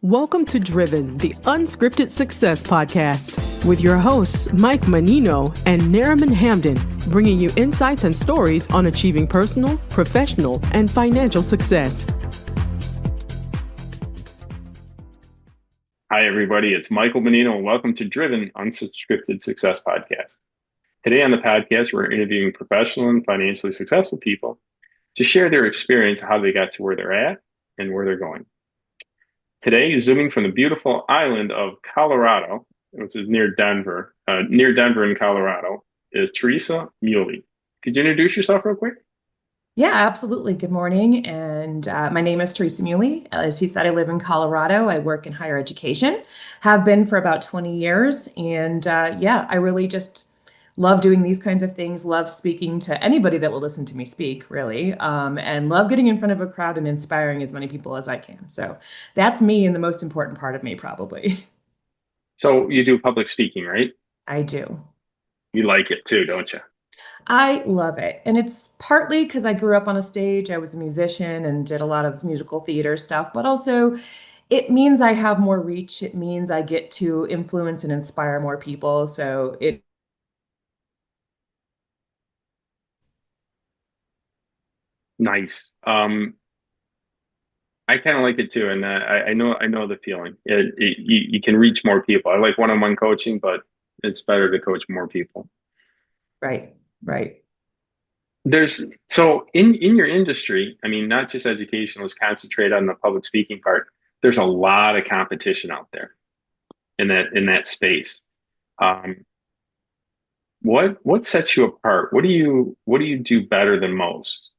Welcome to Driven, the Unscripted Success podcast, with your hosts, Mike Menino and Nariman Hamden, bringing you insights and stories on achieving personal, professional, and financial success. Hi, everybody. It's Michael Menino, and welcome to Driven, Unscripted Success podcast. Today on the podcast, we're interviewing professional and financially successful people to share their experience, how they got to where they're at and where they're going. Today, zooming from the beautiful island of Colorado, which is near Denver in Colorado, is Theresa Miulli. Could you introduce yourself real quick? Yeah, absolutely. Good morning. And my name is Theresa Miulli. As he said, I live in Colorado. I work in higher education, have been for about 20 years. And I really just love doing these kinds of things, love speaking to anybody that will listen to me speak, really, and love getting in front of a crowd and inspiring as many people as I can. So that's me and the most important part of me, probably. So you do public speaking, right? I do. You like it too, don't you? I love it. And it's partly because I grew up on a stage. I was a musician and did a lot of musical theater stuff, but also it means I have more reach. It means I get to influence and inspire more people. So it Nice. I kind of like it too, and I know the feeling. You can reach more people. I like one-on-one coaching, but it's better to coach more people. Right. So in your industry, I mean, not just education, let's concentrate on the public speaking part. There's a lot of competition out there in that space. What sets you apart? What do you do better than most?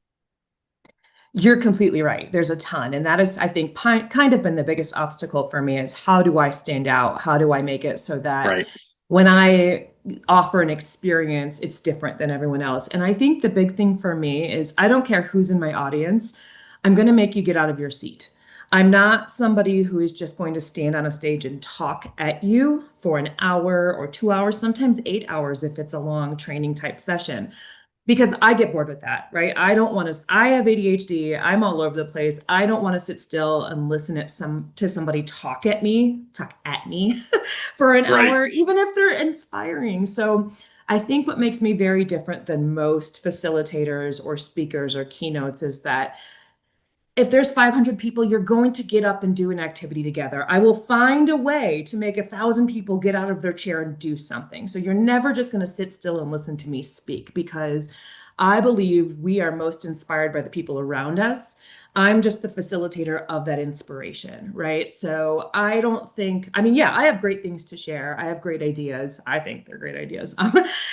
You're completely right. There's a ton. And that is, I think, kind of been the biggest obstacle for me is how do I stand out? How do I make it so that when I offer an experience, it's different than everyone else? And I think the big thing for me is I don't care who's in my audience. I'm going to make you get out of your seat. I'm not somebody who is just going to stand on a stage and talk at you for an hour or 2 hours, sometimes 8 hours if it's a long training type session. Because I get bored with that, right? I have ADHD. I'm all over the place. I don't want to sit still and listen to somebody talk at me for an hour, even if they're inspiring. So I think what makes me very different than most facilitators or speakers or keynotes is that if there's 500 people, you're going to get up and do an activity together. I will find a way to make 1,000 people get out of their chair and do something. So you're never just going to sit still and listen to me speak, because I believe we are most inspired by the people around us. I'm just the facilitator of that inspiration, right? So I have great things to share. I have great ideas. I think they're great ideas.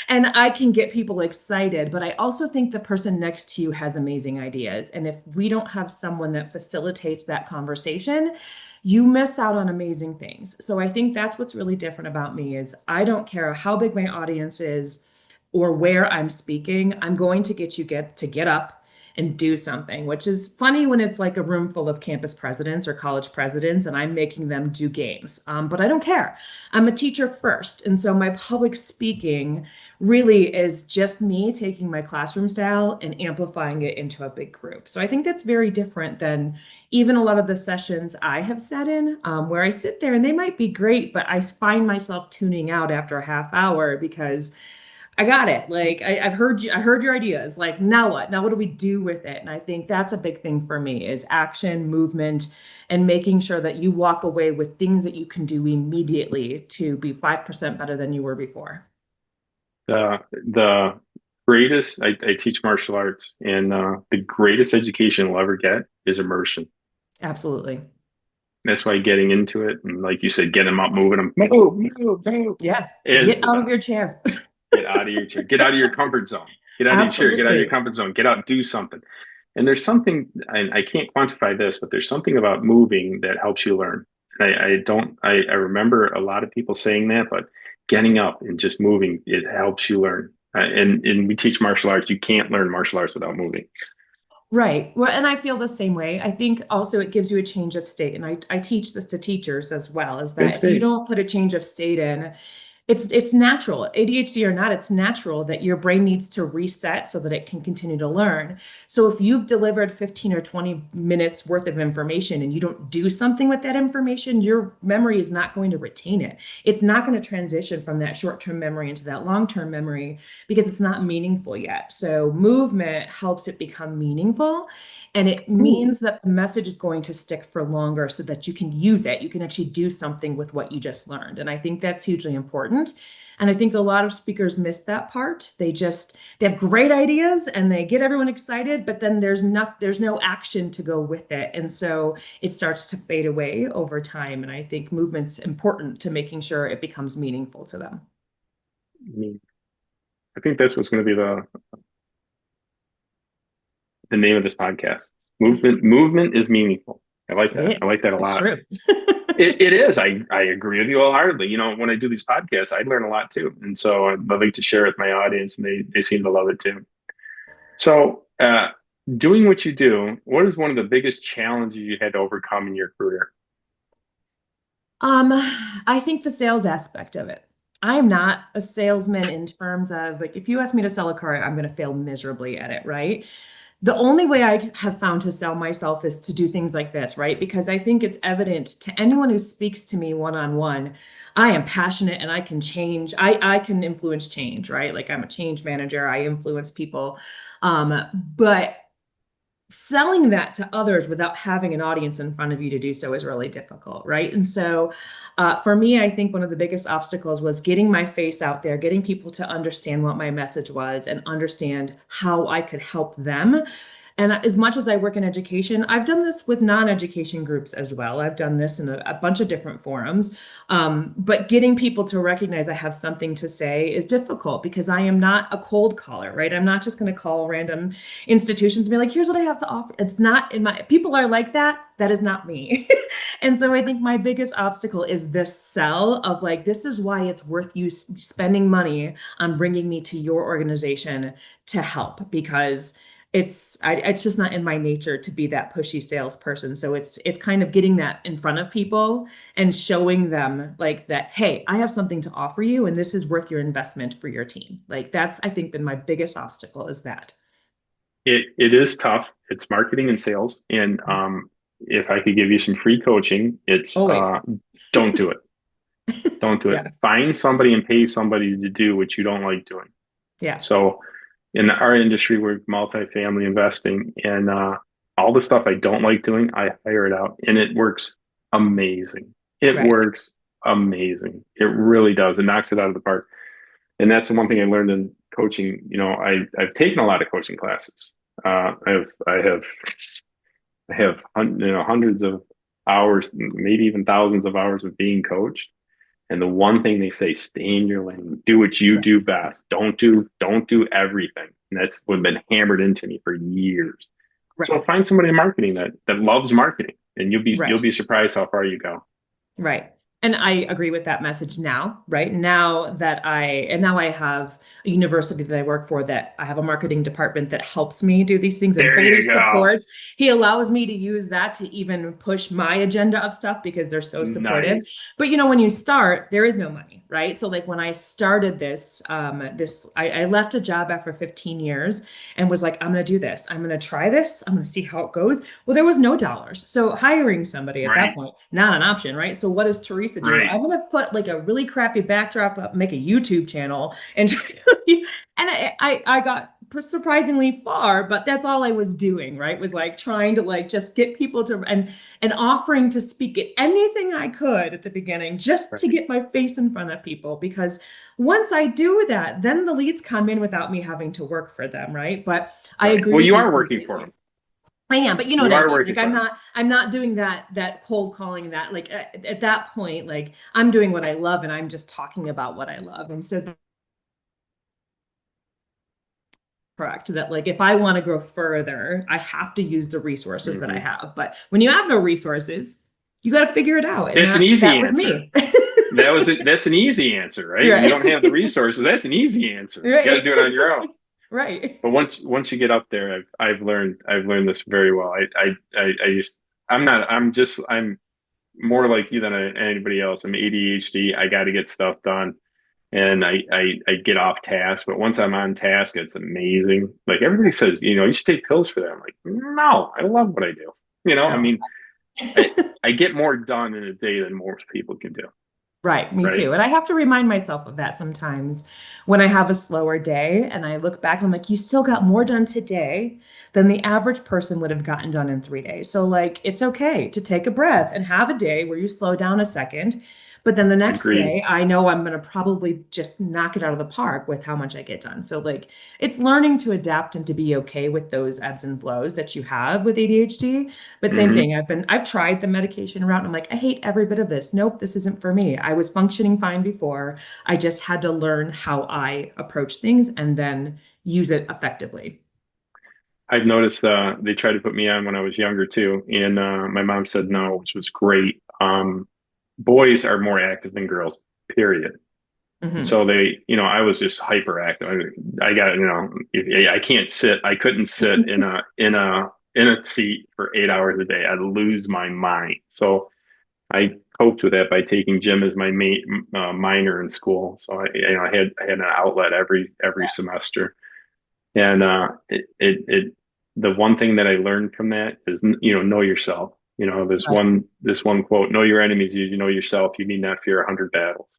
And I can get people excited, but I also think the person next to you has amazing ideas. And if we don't have someone that facilitates that conversation, you miss out on amazing things. So I think that's what's really different about me is I don't care how big my audience is or where I'm speaking. I'm going to get you to get up and do something, which is funny when it's like a room full of campus presidents or college presidents and I'm making them do games. But I don't care. I'm a teacher first. And so my public speaking really is just me taking my classroom style and amplifying it into a big group. So I think that's very different than even a lot of the sessions I have sat in, where I sit there and they might be great, but I find myself tuning out after a half hour because I got it. Like I heard your ideas. Like, now what? Now what do we do with it? And I think that's a big thing for me is action, movement, and making sure that you walk away with things that you can do immediately to be 5% better than you were before. The greatest, I teach martial arts, and the greatest education we'll ever get is immersion. Absolutely. That's why getting into it, and like you said, getting them up, moving them, move. Yeah. Get out of your chair. Get out of your chair. Get out of your comfort zone. Get out of your chair. Get out of your comfort zone. Get out, do something. And there's something, and I can't quantify this, but there's something about moving that helps you learn. I remember a lot of people saying that, but getting up and just moving, it helps you learn. And we teach martial arts. You can't learn martial arts without moving. Right. Well, and I feel the same way. I think also it gives you a change of state. And I teach this to teachers as well, is that if you don't put a change of state in, It's natural. ADHD or not, it's natural that your brain needs to reset so that it can continue to learn. So if you've delivered 15 or 20 minutes worth of information and you don't do something with that information, your memory is not going to retain it. It's not going to transition from that short-term memory into that long-term memory because it's not meaningful yet. So movement helps it become meaningful. And it means that the message is going to stick for longer so that you can use it. You can actually do something with what you just learned. And I think that's hugely important. And I think a lot of speakers miss that part. They have great ideas and they get everyone excited, but then there's no action to go with it. And so it starts to fade away over time. And I think movement's important to making sure it becomes meaningful to them. I think that's what's going to be the name of this podcast. Movement is meaningful. I like that. I like that a lot. True. It is. I agree with you wholeheartedly. You know, when I do these podcasts, I learn a lot too. And so I'd like to share it with my audience, and they seem to love it too. So doing what you do, what is one of the biggest challenges you had to overcome in your career? I think the sales aspect of it. I am not a salesman in terms of like, if you ask me to sell a car, I'm going to fail miserably at it, right? The only way I have found to sell myself is to do things like this, right? Because I think it's evident to anyone who speaks to me one-on-one, I am passionate and I can change. I can influence change, right? Like I'm a change manager. I influence people. But selling that to others without having an audience in front of you to do so is really difficult, right? And so for me, I think one of the biggest obstacles was getting my face out there, getting people to understand what my message was and understand how I could help them. And as much as I work in education, I've done this with non-education groups as well. I've done this in a bunch of different forums. But getting people to recognize I have something to say is difficult because I am not a cold caller, right? I'm not just going to call random institutions and be like, here's what I have to offer. It's not in my, people are like that. That is not me. And so I think my biggest obstacle is this sell of like, this is why it's worth you spending money on bringing me to your organization to help, because it's just not in my nature to be that pushy salesperson. So it's kind of getting that in front of people and showing them like that, hey, I have something to offer you and this is worth your investment for your team. Like that's, I think, been my biggest obstacle is that. It is tough. It's marketing and sales. And if I could give you some free coaching, it's don't do it. Don't do it. Find somebody and pay somebody to do what you don't like doing. Yeah. So in our industry, we're multifamily investing, and all the stuff I don't like doing, I hire it out, and it works amazing. It works amazing. It really does. It knocks it out of the park. And that's the one thing I learned in coaching. You know, I've taken a lot of coaching classes. I have hundreds of hours, maybe even thousands of hours of being coached. And the one thing they say, stay in your lane, do what you do best. Don't do everything. And that's what's been hammered into me for years. Right. So find somebody in marketing that loves marketing, and you'll be surprised how far you go. Right. And I agree with that message now, right? Now I have a university that I work for that I have a marketing department that helps me do these things and fully supports. He allows me to use that to even push my agenda of stuff because they're so supportive. Nice. But you know, when you start, there is no money, right? So like when I started this, I left a job after 15 years and was like, I'm going to do this. I'm going to try this. I'm going to see how it goes. Well, there was no dollars. So hiring somebody at that point, not an option, right? So what is Theresa do? I'm going to put like a really crappy backdrop up, make a YouTube channel, and I got surprisingly far, but that's all I was doing, right? Was like trying to like just get people to and offering to speak at anything I could at the beginning just to get my face in front of people, because once I do that, then the leads come in without me having to work for them, right? But I agree. Well, you are working for them. I am, but you know what I mean? Like I'm not doing that cold calling, that like at that point, like I'm doing what I love and I'm just talking about what I love. And so correct that like if I want to grow further, I have to use the resources that I have. But when you have no resources, you got to figure it out. And that's an easy answer. Was me. That's an easy answer, right? You don't have the resources. That's an easy answer. You got to do it on your own. Right. But once you get up there, I've learned this very well. I'm more like you than anybody else. I'm ADHD. I got to get stuff done. and I get off task. But once I'm on task, it's amazing. Like everybody says, you should take pills for that. I'm like, no, I love what I do. I No. mean, I get more done in a day than most people can do. Right, me Right. too. And I have to remind myself of that sometimes when I have a slower day and I look back and I'm like, you still got more done today than the average person would have gotten done in 3 days. So, like, it's okay to take a breath and have a day where you slow down a second. But then the next Agreed. day, I know I'm going to probably just knock it out of the park with how much I get done. So, like, it's learning to adapt and to be okay with those ebbs and flows that you have with ADHD. But same Hmm. thing, I've tried the medication route and I'm like, I hate every bit of this. Nope, this isn't for me. I was functioning fine before. I just had to learn how I approach things and then use it effectively. I've noticed they tried to put me on when I was younger too, and my mom said no, which was great. Boys are more active than girls, period. Hmm. So I was just hyperactive. I got, I can't sit. I couldn't sit in a seat for 8 hours a day. I'd lose my mind. So I coped with that by taking gym as my minor in school. So I had an outlet every semester. And the one thing that I learned from that is, know yourself. This Right. one quote: "Know your enemies, you know yourself. You need not fear 100 battles."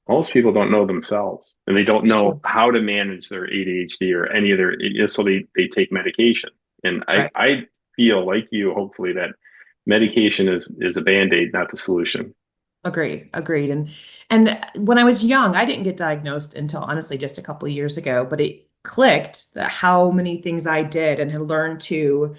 Most people don't know themselves, and they don't It's know true. how to manage their ADHD or any of their. So they take medication, and I Right. I feel like you, hopefully, that medication is a band-aid, not the solution. Agreed. Agreed. And when I was young, I didn't get diagnosed until honestly just a couple of years ago, but it clicked that how many things I did and had learned to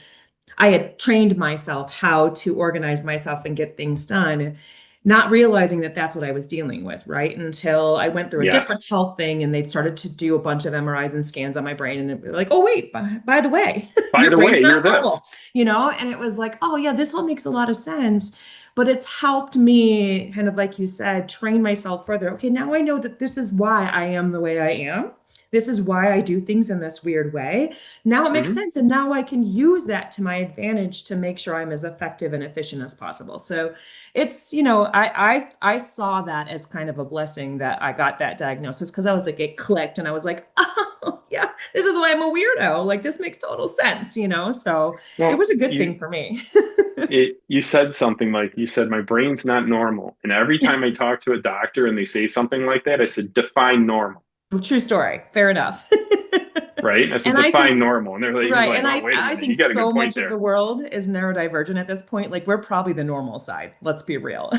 I had trained myself how to organize myself and get things done, not realizing that that's what I was dealing with, right? Until I went through a Yes. different health thing and they'd started to do a bunch of MRIs and scans on my brain. And they were like, oh, wait, by the way, By your the way, brain's you're not this. normal, And it was like, oh, yeah, this all makes a lot of sense. But it's helped me, kind of like you said, train myself further. Okay, now I know that this is why I am the way I am. This is why I do things in this weird way. Now it makes Hmm. sense. And now I can use that to my advantage to make sure I'm as effective and efficient as possible. So it's, I saw that as kind of a blessing that I got that diagnosis because I was like, it clicked and I was like, oh yeah, this is why I'm a weirdo. Like this makes total sense. So it Well, was a good you thing for me. you said something like, you said my brain's not normal, and every time I talk to a doctor and they say something like that, I said define normal. True story. Fair enough. Right? And I said And I define think normal, and he's Right. like, And well, I wait a I minute, think you got a so good point much of the there. world is neurodivergent at this point. Like we're probably the normal side. Let's be real.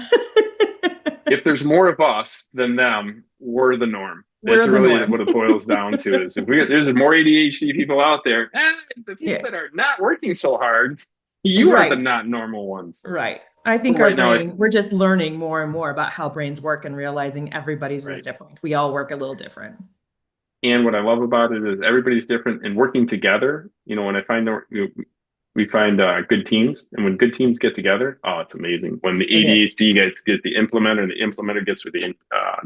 If there's more of us than them, we're the norm. We're That's the really norm. what it boils down to. Is if there's more ADHD people out there, the people Yeah. that are not working so hard, you are the Right. not normal ones. Right. I think our Right now, we're just learning more and more about how brains work and realizing everybody's is right. different. We all work a little different. And what I love about it is everybody's different and working together. When I find we find good teams, and when good teams get together, oh, it's amazing. When the It is. ADHD guys get the implementer, and the implementer gets with the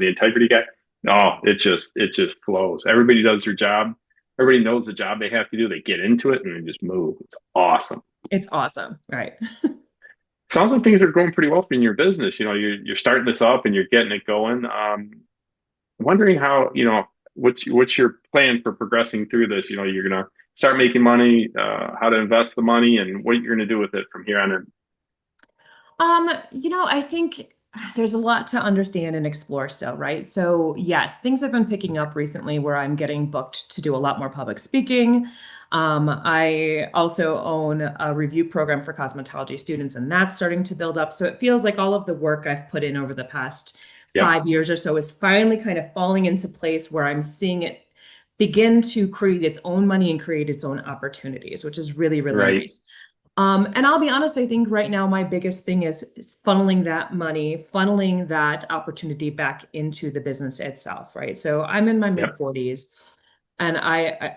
integrity guy, oh, it just flows. Everybody does their job. Everybody knows the job they have to do. They get into it and they just move. It's awesome. It's awesome. Right. Sounds like things are going pretty well for you in your business. You're starting this up and you're getting it going. Wondering how, what's your plan for progressing through this? You're gonna start making money, how to invest the money, and what you're gonna do with it from here on in. I think there's a lot to understand and explore still, right? So, yes, things have been picking up recently where I'm getting booked to do a lot more public speaking. I also own a review program for cosmetology students, and that's starting to build up. So it feels like all of the work I've put in over the past Yep. 5 years or so is finally kind of falling into place where I'm seeing it begin to create its own money and create its own opportunities, which is really, really Right. nice. And I'll be honest, I think right now my biggest thing is funneling that money, funneling that opportunity back into the business itself, right? So I'm in my mid Yep. 40s and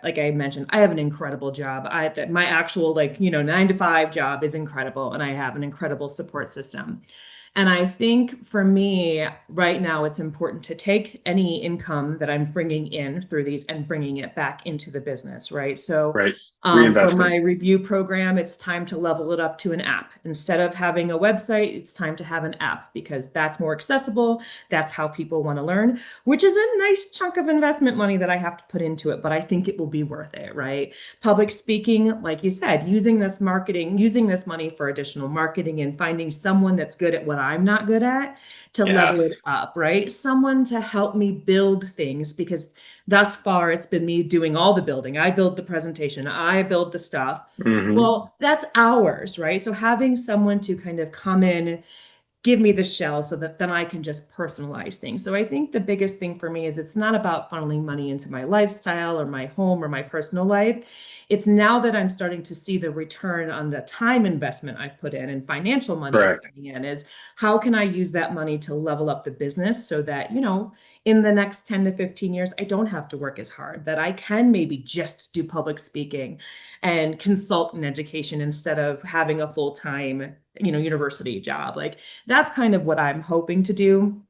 like I mentioned, I have an incredible job. My actual 9 to 5 job is incredible and I have an incredible support system. And I think for me right now, it's important to take any income that I'm bringing in through these and bringing it back into the business, right? So Right. For Reinvesting. my review program, it's time to level it up to an app. Instead of having a website, it's time to have an app because that's more accessible. That's how people want to learn, which is a nice chunk of investment money that I have to put into it, but I think it will be worth it, right? Public speaking, like you said, using this money for additional marketing and finding someone that's good at what I'm not good at to level it up, right? Someone to help me build things because thus far, it's been me doing all the building. I build the presentation, I build the stuff. Well, that's hours, right? So having someone to kind of come in, give me the shell so that then I can just personalize things. So I think the biggest thing for me is it's not about funneling money into my lifestyle or my home or my personal life. It's now that I'm starting to see the return on the time investment I've put in and financial money is coming in is how can I use that money to level up the business so that, in the next 10 to 15 years, I don't have to work as hard, that I can maybe just do public speaking and consult in education instead of having a full-time, university job. Like that's kind of what I'm hoping to do.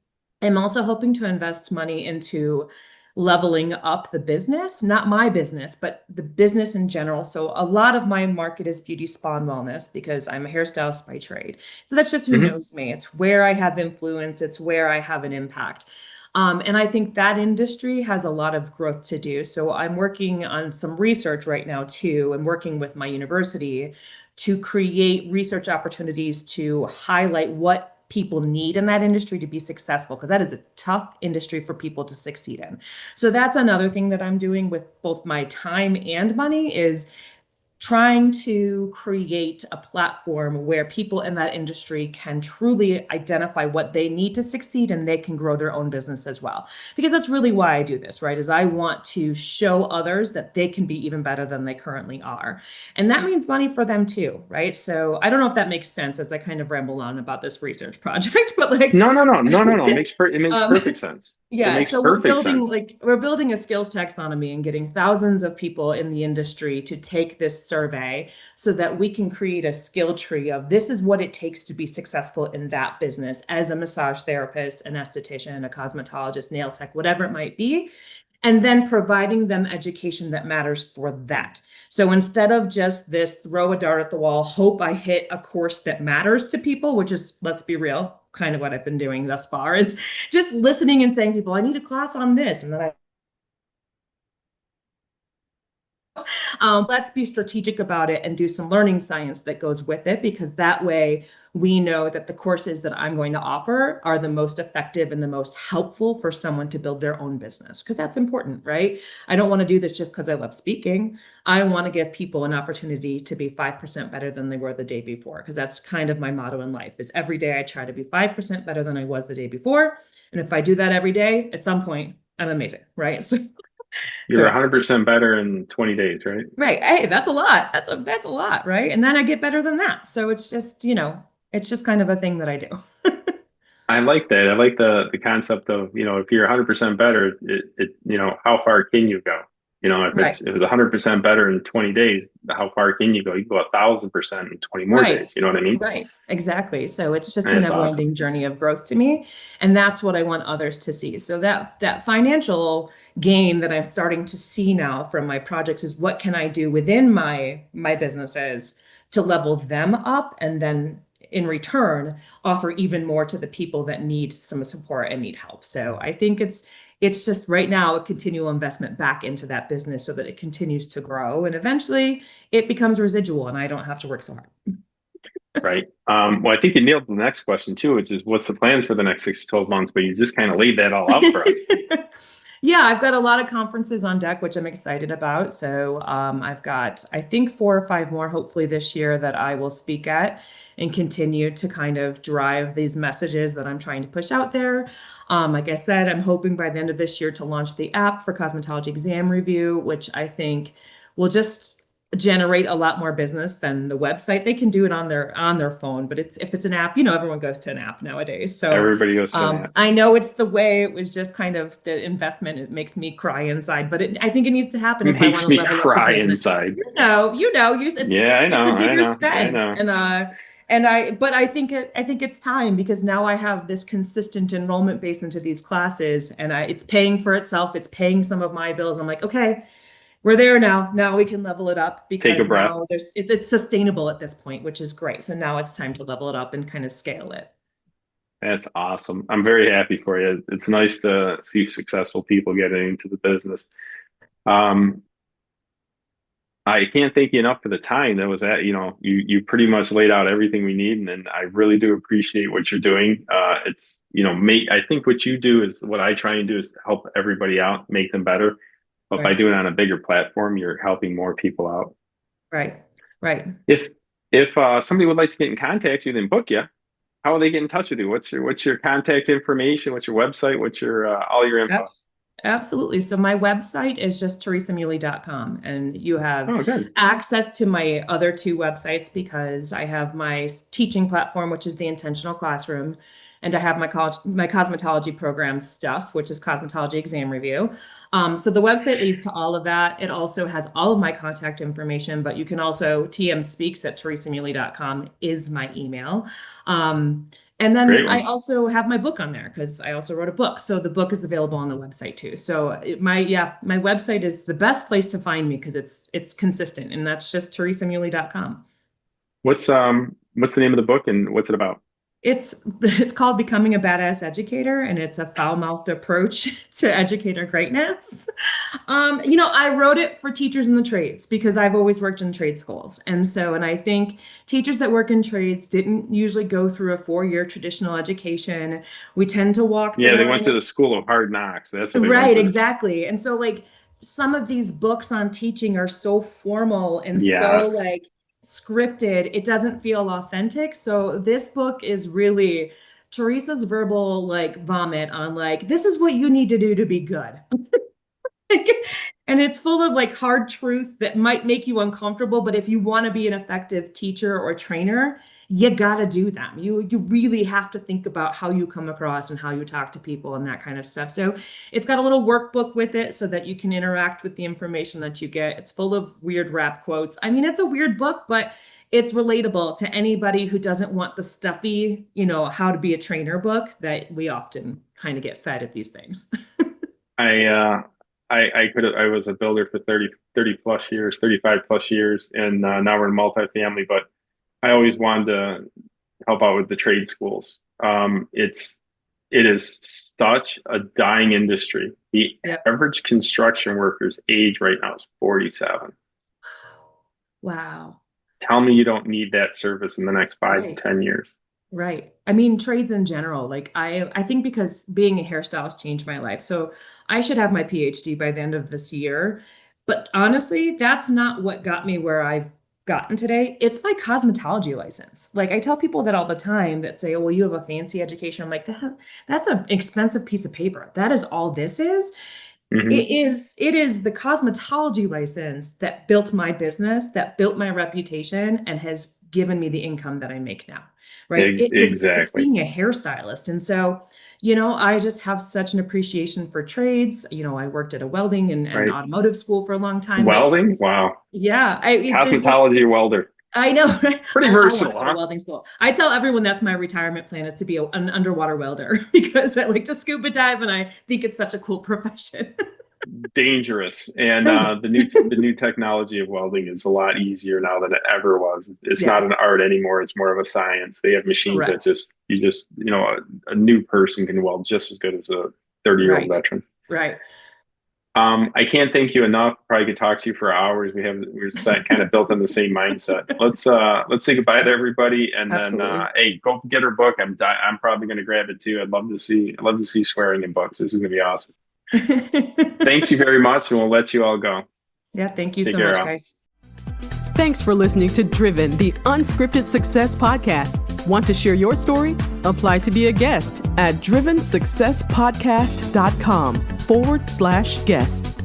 I'm also hoping to invest money into leveling up the business, not my business, but the business in general. So a lot of my market is beauty, spa, and wellness because I'm a hairstylist by trade. So that's just who knows me. It's where I have influence. It's where I have an impact. And I think that industry has a lot of growth to do. So I'm working on some research right now too, and working with my university to create research opportunities to highlight what people need in that industry to be successful, because that is a tough industry for people to succeed in. So that's another thing that I'm doing with both my time and money is trying to create a platform where people in that industry can truly identify what they need to succeed and they can grow their own business as well. Because that's really why I do this, right? Is I want to show others that they can be even better than they currently are. And that means money for them too, right? So I don't know if that makes sense as I kind of ramble on about this research project, but like No. It makes perfect sense. Yeah, so we're building a skills taxonomy and getting thousands of people in the industry to take this survey so that we can create a skill tree of this is what it takes to be successful in that business as a massage therapist, an esthetician, a cosmetologist, nail tech, whatever it might be, and then providing them education that matters for that. So instead of just this throw a dart at the wall, hope I hit a course that matters to people, which is, let's be real, kind of what I've been doing thus far, is just listening and saying, people, I need a class on this. And then let's be strategic about it and do some learning science that goes with it, because that way we know that the courses that I'm going to offer are the most effective and the most helpful for someone to build their own business, because that's important, right? I don't want to do this just because I love speaking. I want to give people an opportunity to be 5% better than they were the day before, because that's kind of my motto in life is every day I try to be 5% better than I was the day before. And if I do that every day, at some point, I'm amazing, right? So you're 100% better in 20 days, right? Right. Hey, that's a lot. That's a lot, right? And then I get better than that. So it's just, it's just kind of a thing that I do. I like that. I like the concept of, if you're 100% better, how far can you go? If it's 100% better in 20 days, how far can you go? You go 1,000% in 20 more days. You know what I mean? Right. Exactly. So it's just a never-ending journey of growth to me. And that's what I want others to see. So that financial gain that I'm starting to see now from my projects is what can I do within my businesses to level them up, and then in return offer even more to the people that need some support and need help. So I think it's just right now a continual investment back into that business so that it continues to grow and eventually it becomes residual and I don't have to work so hard. Right. Well, I think you nailed the next question too, which is what's the plans for the next 6 to 12 months, but you just kind of laid that all out for us. Yeah, I've got a lot of conferences on deck, which I'm excited about. So I've got, I think, 4 or 5 more hopefully this year that I will speak at and continue to kind of drive these messages that I'm trying to push out there. Like I said, I'm hoping by the end of this year to launch the app for cosmetology exam review, which I think will just generate a lot more business than the website. They can do it on their phone, but if it's an app, everyone goes to an app nowadays. So everybody goes to an app. I know it's the way it was just kind of the investment. It makes me cry inside, but I think it needs to happen if I want to level up the business. Inside. I know. It's a bigger spend, but I think it's time, because now I have this consistent enrollment base into these classes, and it's paying for itself. It's paying some of my bills. I'm like, okay, we're there now. Now we can level it up because take a breath. now it's sustainable at this point, which is great. So now it's time to level it up and kind of scale it. That's awesome. I'm very happy for you. It's nice to see successful people getting into the business. I can't thank you enough for the time that was at, you pretty much laid out everything we need. And I really do appreciate what you're doing. It's, I think what you do is what I try and do is help everybody out, make them better. But by doing it on a bigger platform, you're helping more people out. Right. If somebody would like to get in contact with you and book you, how will they get in touch with you? What's your contact information? What's your website? What's your all your info? Absolutely. So my website is just theresamiulli.com, and you have access to my other two websites because I have my teaching platform, which is the Intentional Classroom, and I have my cosmetology program stuff, which is Cosmetology Exam Review. So the website leads to all of that. It also has all of my contact information, but you can also tmspeaks@theresamiulli.com is my email. And then I also have my book on there because I also wrote a book. So the book is available on the website too. So my website is the best place to find me because it's consistent, and that's just TheresaMiulli.com. What's the name of the book and what's it about? It's called Becoming a Badass Educator, and it's a foul-mouthed approach to educator greatness. I wrote it for teachers in the trades because I've always worked in trade schools. And I think teachers that work in trades didn't usually go through a 4-year traditional education. We tend to walk. Yeah, they went to the school of hard knocks. That's what right, exactly. And so some of these books on teaching are so formal and so scripted, it doesn't feel authentic. So this book is really Theresa's verbal vomit on this is what you need to do to be good. And it's full of hard truths that might make you uncomfortable, but if you want to be an effective teacher or trainer, you got to do them. You really have to think about how you come across and how you talk to people and that kind of stuff. So it's got a little workbook with it so that you can interact with the information that you get. It's full of weird rap quotes. I mean, it's a weird book, but it's relatable to anybody who doesn't want the stuffy, how to be a trainer book that we often kind of get fed at these things. I was a builder for 30 plus years, 35 plus years. And now we're in multifamily, but I always wanted to help out with the trade schools. It is such a dying industry. The average construction worker's age right now is 47. Wow. Tell me you don't need that service in the next 5 to 10 years. Right. I mean, trades in general, I think because being a hairstylist changed my life. So I should have my PhD by the end of this year. But honestly, that's not what got me where I've gotten today. It's my cosmetology license. I tell people that all the time that say, oh, well, you have a fancy education. I'm like, that's an expensive piece of paper. That is all this is. Mm-hmm. It is the cosmetology license that built my business, that built my reputation, and has given me the income that I make now. Right. It's being a hairstylist. And so, I just have such an appreciation for trades. I worked at a welding and automotive school for a long time. Welding? Wow. Yeah. Cosmetology welder. I know. Pretty versatile, huh? Welding school. I tell everyone that's my retirement plan is to be an underwater welder because I like to scuba dive and I think it's such a cool profession. Dangerous. And the new technology of welding is a lot easier now than it ever was. It's not an art anymore. It's more of a science. They have machines that a new person can weld just as good as a 30-year-old veteran. Right. I can't thank you enough. Probably could talk to you for hours. We're kind of built on the same mindset. Let's say goodbye to everybody, and then hey, go get her book. I'm probably going to grab it too. I'd love to see swearing in books. This is going to be awesome. Thanks you very much, and we'll let you all go. Yeah, thank you so much, guys. Thanks for listening to Driven, the Unscripted Success Podcast. Want to share your story? Apply to be a guest at drivensuccesspodcast.com/guest.